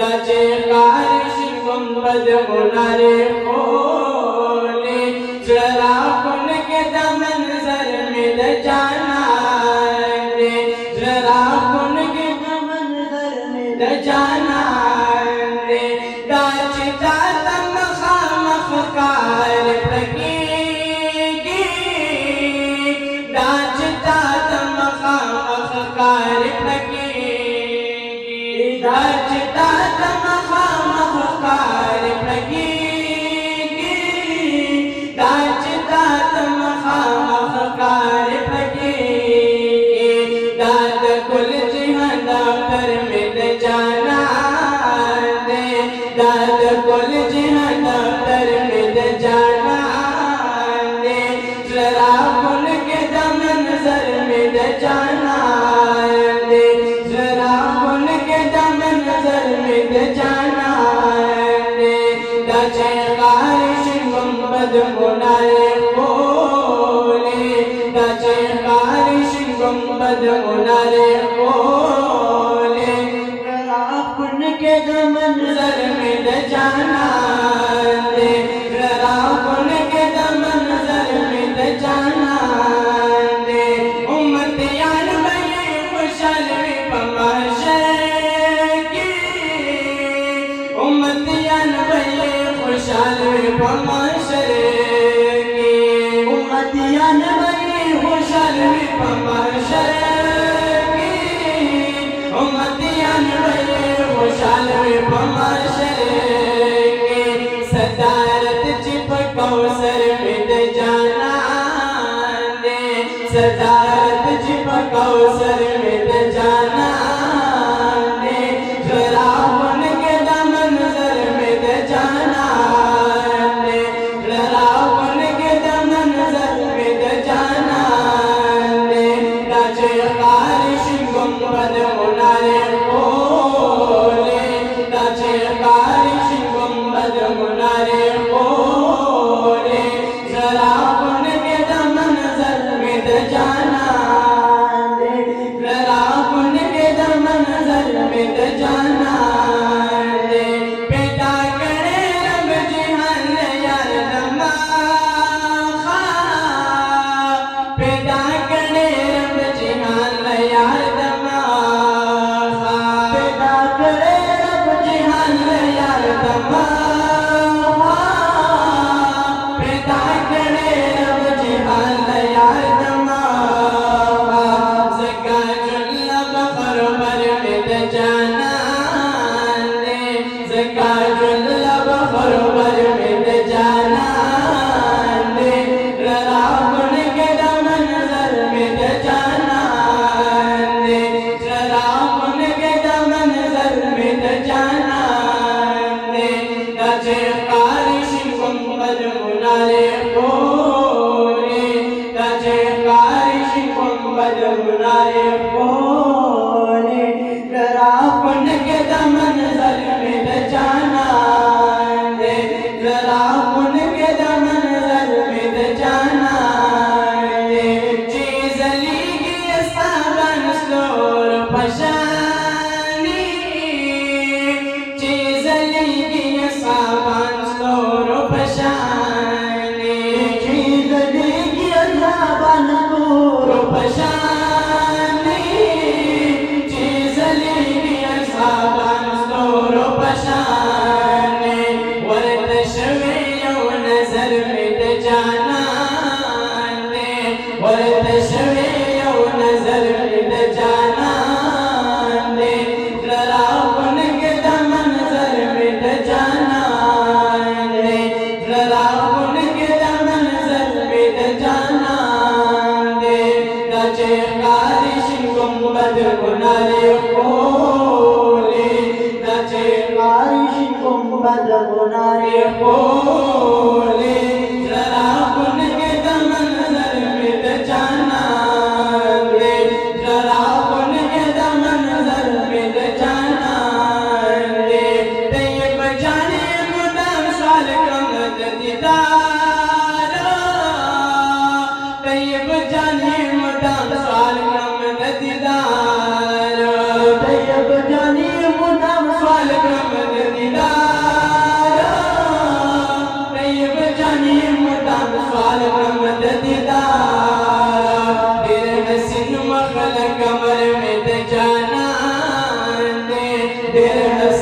दाचे कारिश गुंबद मुनारे खोले जरा कुन के मंजर में द जाना रे जरा कुन के मंजर में द जाना रे दाचे दातम खाम कार प्रकीगी दाचे दातम खाम कार प्रकीगी दाचे दातम खाम कार प्रकीगी दाचे दातम खाम कार प्रकीगी दात कुल जिहाना पर मिल जाना दे दात कुल जिहाना पर मिल जाना दे जरा कुन के मंजर में द जाना दे जरा कुन के मंजर में द जाना दे दाचे कारिश गुंबद मुनारे खोले दाचे कारिश गुंबद मुनारे खोले जरा कुन के मंजर में द जाना दे जरा कुन के मंजर में द जाना दे उम्मतियान बने खुशल पमाशर की उम्मतियान बने खुशल पमाशर की उम्मतियान बने खुशल पमाशर की उम्मतियान बने खुशल पमाशर की सदारत चिपको सर में द जाना दे सदारत चिपको सर में द जाना दे जरा कुन के मंजर में द जाना दे जरा कुन के मंजर में द जाना दे दाचे कारिश गुंबद मुनारे खोले दाचे कारिश गुंबद मुनारे खोले जरा कुन के मंजर में द जाना दे जरा कुन के मंजर में द जाना दे पैदा करे रब जिहान यार दमा पैदा करे रब जिहान यार दमा पैदा करे रब जिहान यार दमा पैदा करे रब जिहान यार दमा जगा जुल्ला बखर पर में द जाना दे जगा जुल्ला बखर पर में द जाना दे जरा कुन के मंजर में द जाना दे जरा कुन के मंजर में द जाना दे दाचे कारिश गुंबद मुनारे खोले दाचे कारिश गुंबद मुनारे खोले जरा कुन के मंजर में द जाना दे जरा कुन के मंजर में द जाना दे चीज लीगी साबन स्लोर पशानी चीज लीगी साबन स्लोर पशानी चीज लीगी साबन स्लोर पशानी चीज लीगी साबन स्लोर पशानी वरद शवे यौ नजर में द जाना दे वरद शवे यौ नजर में द जाना दे जरा कुन के मंजर में द जाना दे जरा कुन के मंजर में द जाना दे दाचे कारिश गुंबद मुनारे खोले दाचे कारिश गुंबद मुनारे खोले जरा कुन के मंजर में द जाना दे जरा कुन के मंजर में द जाना दे तैयब जाने मुदाम साल कमद दीदार तैयब जाने मुदाम साल कमद दीदार तैयब जाने मुदाम साल कमद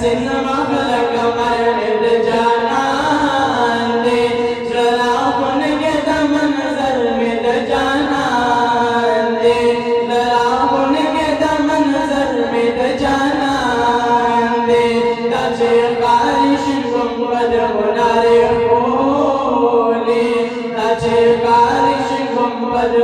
सिनेमा फलक मर्द जाना दे जरा उनके दमनजर में त जाना दे जरा उनके दमनजर में त जाना दे ताजे बारिश गुंबद मुनारे खोले ताजे बारिश गुंबद